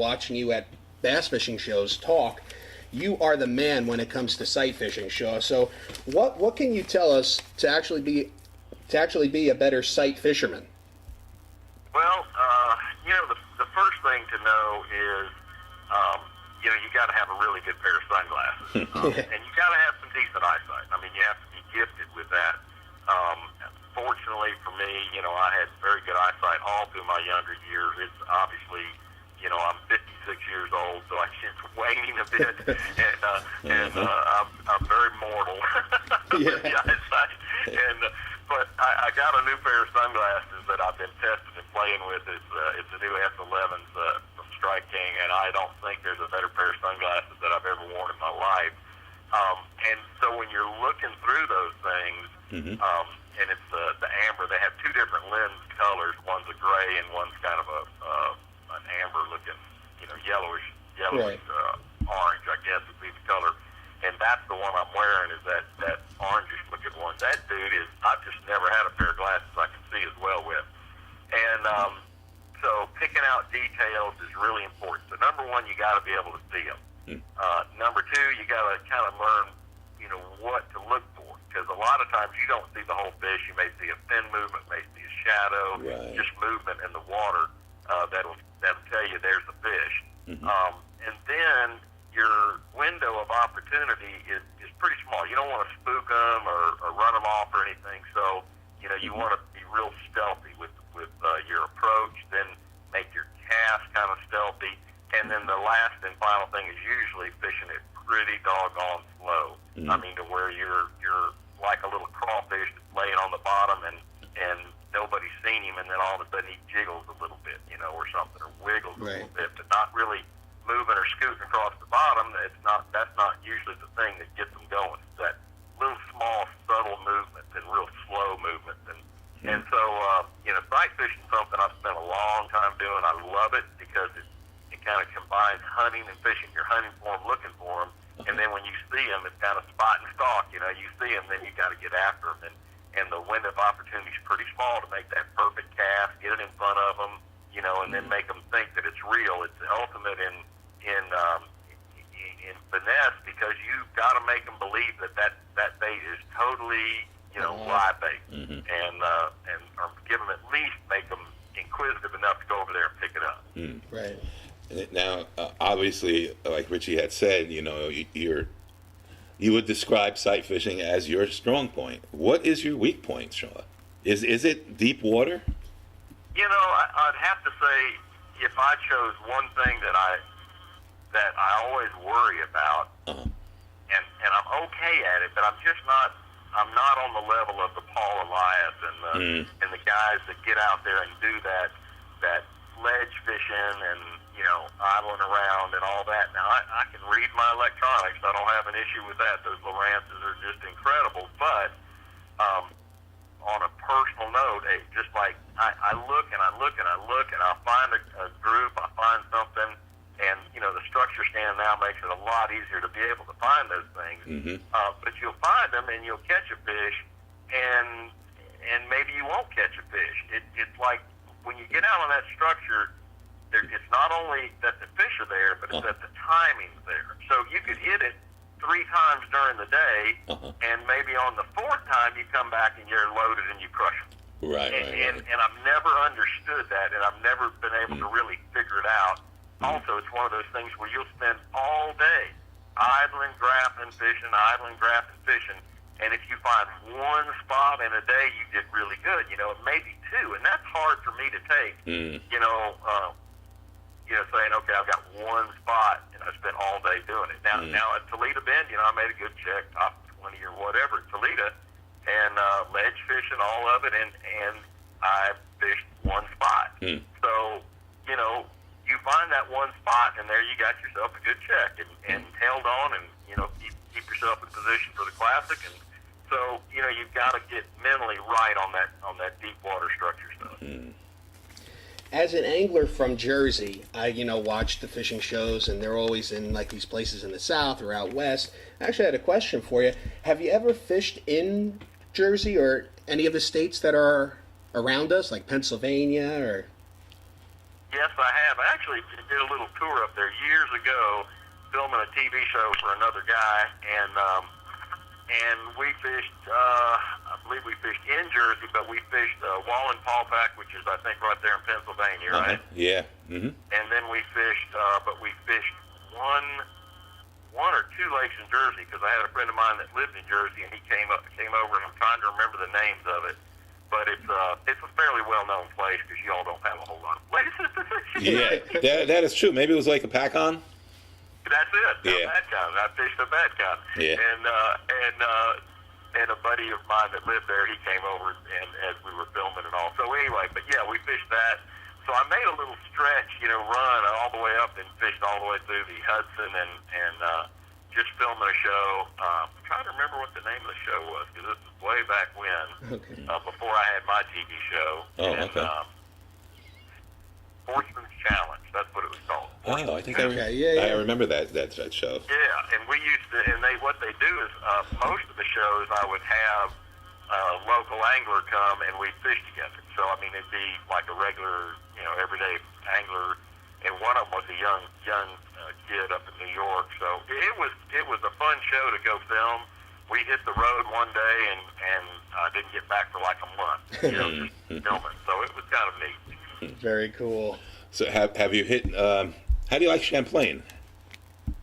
watching you at bass fishing shows talk, you are the man when it comes to sight fishing, Shaw. So what can you tell us to actually be a better sight fisherman? Well, the first thing to know is, you got to have a really good pair of sunglasses, and you got to have some decent eyesight. I mean, you have to be gifted with that. Fortunately for me, I had very good eyesight all through my younger years. It's obviously, I'm 56 years old, so I get waning a bit, and I'm very mortal with the eyesight. But I got a new pair of sunglasses that I've been testing and playing with. It's a new S11s from Strike King, and I don't think there's a better pair of sunglasses that I've ever worn in my life. And so when you're looking through those things, and it's the amber, they have two different lens colors. One's a gray and one's kind of an amber-looking, yellowish orange, I guess would be the color. And that's the one I'm wearing, is that orangish-looking one. That dude is, I've just never had a pair of glasses I can see as well with. And so picking out details is really important. So number one, you got to be able to see them. Number two, you got to kind of learn, what to look for. Because a lot of times you don't see the whole fish. You may see a fin movement, may see a shadow, just movement in the water that'll tell you there's a fish. And then your window of opportunity is pretty small. You don't want to spook them or run them off or anything. So, you want to be real stealthy with your approach, then make your cast kind of stealthy. And then the last and final thing is usually fishing it pretty doggone slow. I mean, to where you're like a little crawfish that's laying on the bottom and nobody's seen him, and then all of a sudden he jiggles a little bit, or something, or wiggles a little bit, but not really moving or scooting across the bottom. That's not usually the thing that gets them going. It's that little small subtle movements and real slow movements. And so, sight fishing is something I've spent a long time doing. I love it because it kind of combines hunting and fishing. You're hunting for them, looking for them, and then when you see them, it's kind of spot and stalk. You see them, then you got to get after them. And the window of opportunity is pretty small to make that perfect cast, get it in front of them, and then make them think that it's real. It's the ultimate in finesse, because you've got to make them believe that bait is totally, live bait, and or give them, at least make them inquisitive enough to go over there and pick it up. Right. Now, obviously, like Richie had said, you would describe sight fishing as your strong point. What is your weak point, Shaw? Is it deep water? I'd have to say, if I chose one thing that I always worry about, and I'm okay at it, but I'm not on the level of the Paul Elias and the guys that get out there and do that ledge fishing and idling around and all that. Now I can read my electronics. I don't have an issue with that. Those Lowrances are just incredible. But on a personal note, just like I look and I look and I look, and I'll find a group, I find something, and the structure scan now makes it a lot easier to be able to find those things. But you'll find them and you'll catch a fish, and maybe you won't catch a fish. It's like when you get out on that structure, it's not only that the fish are there, but it's that the timing's there. So you could hit it 3 times during the day, and maybe on the 4th time you come back and you're loaded and you crush them. Right. And I've never understood that, and I've never been able to really figure it out. Also, it's one of those things where you'll spend all day idling, grappling, fishing, and if you find one spot in a day, you did really good. It may be 2, and that's hard for me to take. Saying, okay, I've got one spot, and I spent all day doing it. Now at Toledo Bend, I made a good check, top 20 or whatever at Toledo, and ledge fishing, all of it, and I fished one spot. So, you find that one spot, and there you got yourself a good check, and held on, and, keep yourself in position for the Classic. And so, you've got to get mentally right on that deep water structure stuff. As an angler from Jersey, I watch the fishing shows, and they're always in like these places in the South or out west. I actually had a question for you. Have you ever fished in Jersey or any of the states that are around us, like Pennsylvania or? Yes, I have. I actually did a little tour up there years ago, filming a TV show for another guy, and we fished. I believe we fished in Jersey, but we fished Wallen-Pawpack, which is I think right there in Pennsylvania, right? Yeah. Mm-hmm. And then we fished, but we fished one or two lakes in Jersey because I had a friend of mine that lived in Jersey, and he came over, and I'm trying to remember the names of it. But it's a fairly well-known place because y'all don't have a whole lot of places to fish. Yeah, that is true. Maybe it was like a pack-on. That's it. Yeah. Bad cotton. I fished a bad cotton. Yeah. And a buddy of mine that lived there, he came over and as we were filming and all. So anyway, but yeah, we fished that. So I made a little stretch, run all the way up and fished all the way through the Hudson and just filming a show. I'm trying to remember what the name of the show was because this was way back when, before I had my TV show. Oh, and, okay. Horseman's Challenge. That's what it was called. Oh, I think I remember that show. Yeah, and we used to, and what they do is most of the shows I would have a local angler come and we'd fish together. So I mean it'd be like a regular, everyday angler, and one of them was a young kid up in New York. So it was a fun show to go film. We hit the road one day and didn't get back for like a month, just filming. So it was kind of neat. Very cool. So have you hit? How do you like Champlain?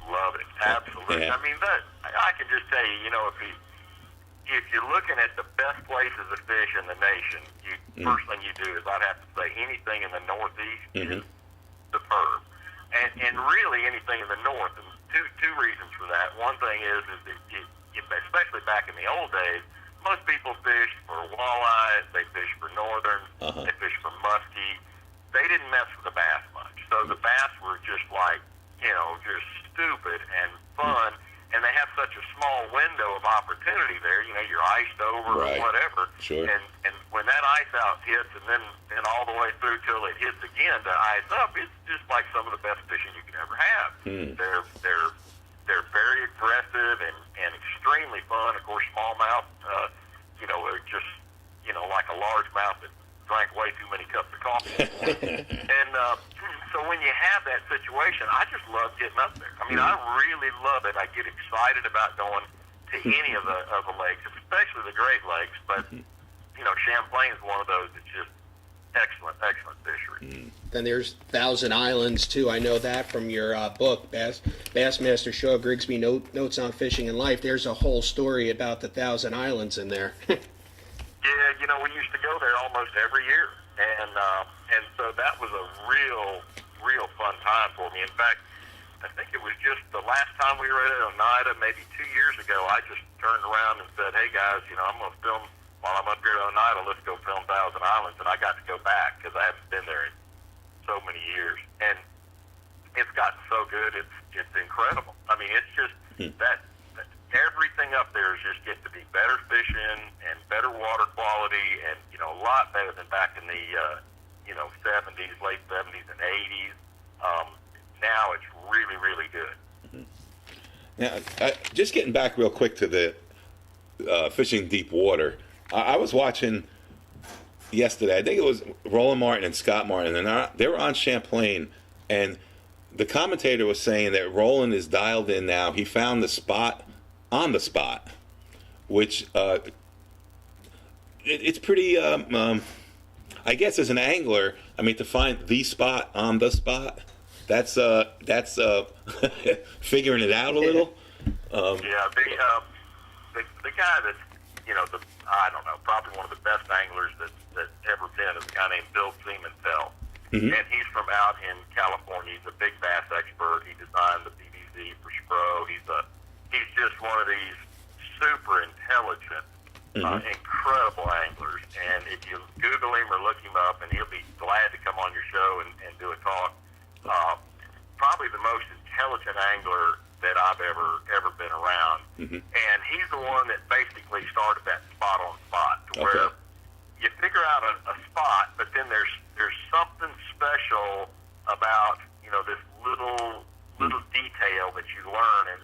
Love it, absolutely. Yeah. I mean I can just tell you, if you're looking at the best places to fish in the nation, first thing you do is I'd have to say anything in the Northeast is superb, and really anything in the North. And two reasons for that. One thing is that especially back in the old days, most people fished for walleyes, they fished for northern, they fished for muskie. They didn't mess with the bass much. So the bass were just like, just stupid and fun, and they have such a small window of opportunity there. You're iced over or whatever. Sure. And when that ice out hits and then all the way through till it hits again to ice up, it's just like some of the best fishing you can ever have. They're very aggressive and extremely fun. Of course, smallmouth, are just, like a largemouth that drank way too many cups of coffee. And so when you have that situation, I just love getting up there. I mean, I really love it. I get excited about going to any of the lakes, especially the Great Lakes. But, Champlain is one of those that's just excellent fishery. Then there's Thousand Islands too. I know that from your book, Bassmaster Shaw Grigsby Notes on Fishing and Life. There's a whole story about the Thousand Islands in there. Yeah, we used to go there almost every year, and so that was a real fun time for me. In fact, I think it was just the last time we were at Oneida, maybe 2 years ago. I just turned around and said, "Hey guys, I'm going to film while I'm up here at Oneida. Let's go film Thousand Islands," and I got to go back because I haven't been there in so many years, and it's gotten so good. It's incredible. I mean, it's just that everything up there is just getting to be better fishing and better water quality, and a lot better than back in the 70s, late 70s and 80s. Now it's really good. Now, just getting back real quick to the fishing deep water. I was watching yesterday. I think it was Roland Martin and Scott Martin, and they were on Champlain, and the commentator was saying that Roland is dialed in now. He found the spot on the spot, which it's pretty. I guess as an angler, I mean, to find the spot on the spot, that's figuring it out a little. Yeah, the guy that's I don't know, probably one of the best anglers that ever been is a guy named Bill Seamantel. And he's from out in California. He's a big bass expert. He designed the PVC for Spro. He's just one of these super intelligent, incredible anglers. And if you Google him or look him up, and he'll be glad to come on your show and do a talk. Probably the most intelligent angler that I've ever been around. And he's the one that basically started that spot on spot to where you figure out a spot, but then there's something special about this little detail that you learn, and